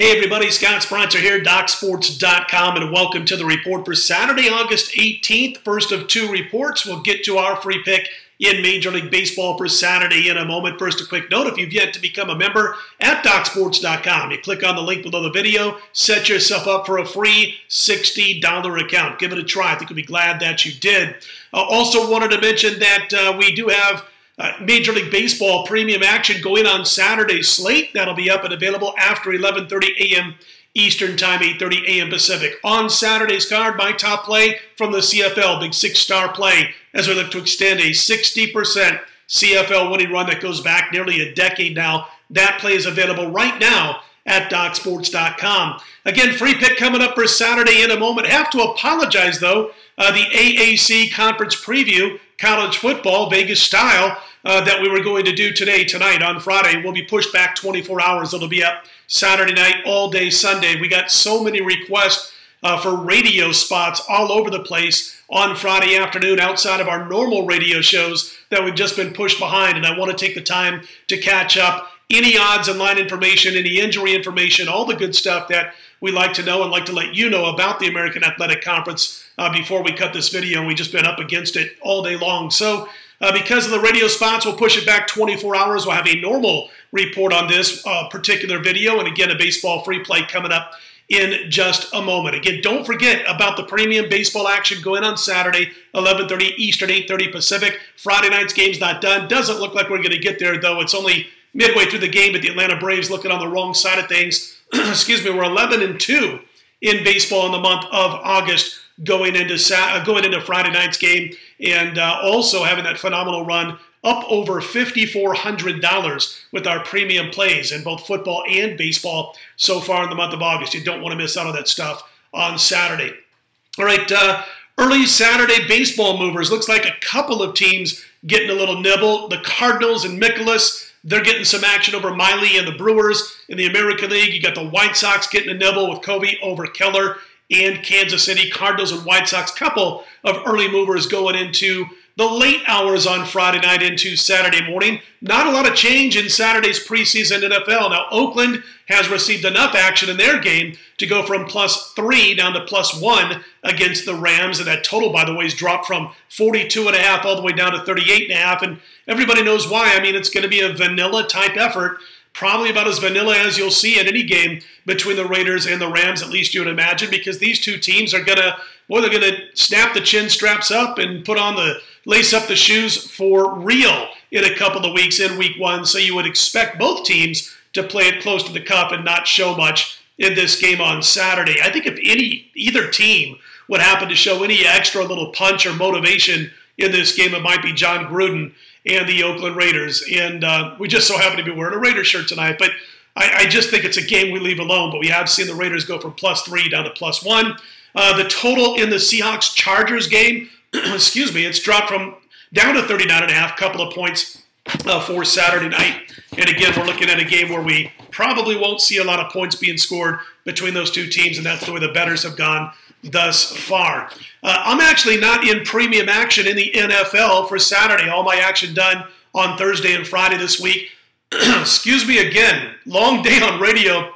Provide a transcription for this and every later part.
Hey everybody, Scott Spreitzer here, DocSports.com, and welcome to the report for Saturday, August 18th. First of two reports. We'll get to our free pick in Major League Baseball for Saturday in a moment. First, a quick note, if you've yet to become a member at DocSports.com, you click on the link below the video, set yourself up for a free $60 account. Give it a try. I think you'll be glad that you did. Also wanted to mention that we do have Major League Baseball premium action going on Saturday's slate. That'll be up and available after 11:30 a.m. Eastern Time, 8:30 a.m. Pacific. On Saturday's card, my top play from the CFL, big six-star play, as we look to extend a 60% CFL winning run that goes back nearly a decade now. That play is available right now at DocSports.com. Again, free pick coming up for Saturday in a moment. Have to apologize, though. The AAC Conference Preview, college football, Vegas style, that we were going to do tonight, on Friday, will be pushed back 24 hours. It'll be up Saturday night, all day Sunday. We got so many requests for radio spots all over the place on Friday afternoon outside of our normal radio shows that we've just been pushed behind, and I want to take the time to catch up. Any odds and line information, any injury information, all the good stuff that we like to know and like to let you know about the American Athletic Conference before we cut this video, and we've just been up against it all day long. So because of the radio spots, we'll push it back 24 hours. We'll have a normal report on this particular video, and again, a baseball free play coming up in just a moment. Again, don't forget about the premium baseball action going on Saturday, 11:30 Eastern, 8:30 Pacific. Friday night's game's not done. Doesn't look like we're going to get there, though. It's only midway through the game, but the Atlanta Braves looking on the wrong side of things. Excuse me, we're 11-2 in baseball in the month of August going into Friday night's game, and also having that phenomenal run up over $5,400 with our premium plays in both football and baseball so far in the month of August. You don't want to miss out on that stuff on Saturday. All right, early Saturday baseball movers. Looks like a couple of teams getting a little nibble. The Cardinals and Mikolas, they're getting some action over Miley and the Brewers. In the American League, you got the White Sox getting a nibble with Covey over Keller and Kansas City. Cardinals and White Sox, couple of early movers going into the late hours on Friday night into Saturday morning. Not a lot of change in Saturday's preseason NFL. Now, Oakland has received enough action in their game to go from +3 down to +1 against the Rams. And that total, by the way, has dropped from 42.5 all the way down to 38.5. And everybody knows why. I mean, it's going to be a vanilla-type effort. Probably about as vanilla as you'll see in any game between the Raiders and the Rams, at least you would imagine, because these two teams are going to, well, they're going to snap the chin straps up and lace up the shoes for real in a couple of weeks in week one. So you would expect both teams to play it close to the cup and not show much in this game on Saturday. I think if either team would happen to show any extra little punch or motivation in this game, it might be John Gruden and the Oakland Raiders. And we just so happen to be wearing a Raiders shirt tonight. But I just think it's a game we leave alone. But we have seen the Raiders go from +3 down to +1. The total in the Seahawks-Chargers game, excuse me, it's dropped down to 39.5, couple of points for Saturday night. And again, we're looking at a game where we probably won't see a lot of points being scored between those two teams, and that's the way the bettors have gone thus far. I'm actually not in premium action in the NFL for Saturday. All my action done on Thursday and Friday this week. Excuse me again. Long day on radio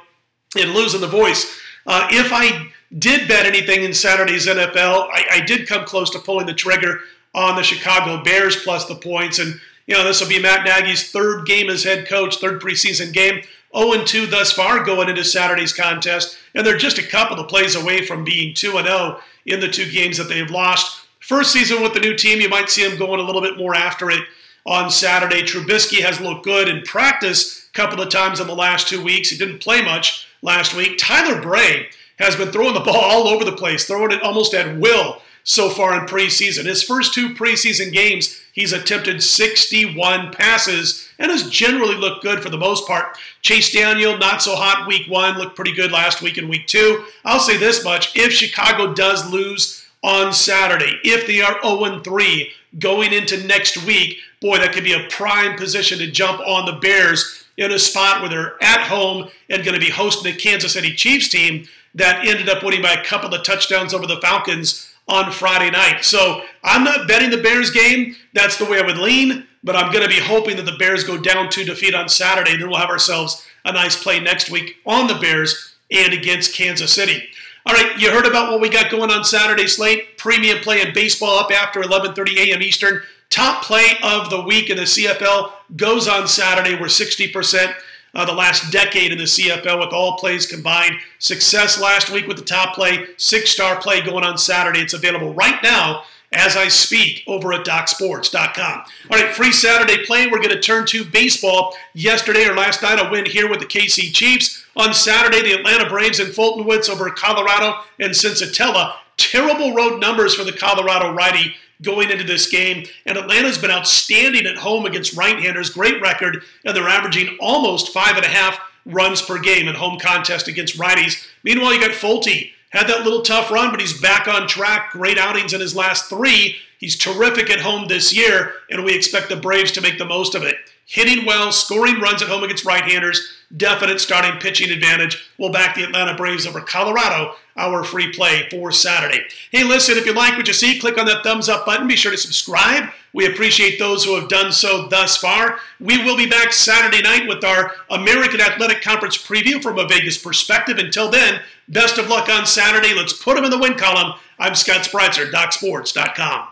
and losing the voice. If I did bet anything in Saturday's NFL, I did come close to pulling the trigger on the Chicago Bears plus the points. And, this will be Matt Nagy's third game as head coach, third preseason game. 0-2 thus far going into Saturday's contest. And they're just a couple of plays away from being 2-0 in the two games that they've lost. First season with the new team, you might see them going a little bit more after it on Saturday. Trubisky has looked good in practice a couple of times in the last 2 weeks. He didn't play much last week. Tyler Bray has been throwing the ball all over the place, throwing it almost at will so far in preseason. His first two preseason games, he's attempted 61 passes and has generally looked good for the most part. Chase Daniel, not so hot week one, looked pretty good last week in week two. I'll say this much, if Chicago does lose on Saturday, if they are 0-3 going into next week, boy, that could be a prime position to jump on the Bears in a spot where they're at home and going to be hosting a Kansas City Chiefs team that ended up winning by a couple of touchdowns over the Falcons on Friday night. So I'm not betting the Bears game. That's the way I would lean, but I'm going to be hoping that the Bears go down to defeat on Saturday. Then we'll have ourselves a nice play next week on the Bears and against Kansas City. All right, you heard about what we got going on Saturday slate. Premium play in baseball up after 11:30 a.m. Eastern. Top play of the week in the CFL goes on Saturday. We're 60% the last decade in the CFL with all plays combined. Success last week with the top play. 6-star play going on Saturday. It's available right now as I speak over at DocSports.com. All right, free Saturday play. We're going to turn to baseball. Yesterday or last night, a win here with the KC Chiefs. On Saturday, the Atlanta Braves in Fulton Woods over Colorado and Cincinnati. Terrible road numbers for the Colorado righty going into this game. And Atlanta's been outstanding at home against right-handers. Great record, and they're averaging almost 5.5 runs per game in home contest against righties. Meanwhile, you got Fulte. Had that little tough run, but he's back on track. Great outings in his last 3. He's terrific at home this year, and we expect the Braves to make the most of it. Hitting well, scoring runs at home against right-handers, definite starting pitching advantage. We'll back the Atlanta Braves over Colorado, our free play for Saturday. Hey, listen, if you like what you see, click on that thumbs up button. Be sure to subscribe. We appreciate those who have done so thus far. We will be back Saturday night with our American Athletic Conference preview from a Vegas perspective. Until then, best of luck on Saturday. Let's put them in the win column. I'm Scott Spreitzer, DocSports.com.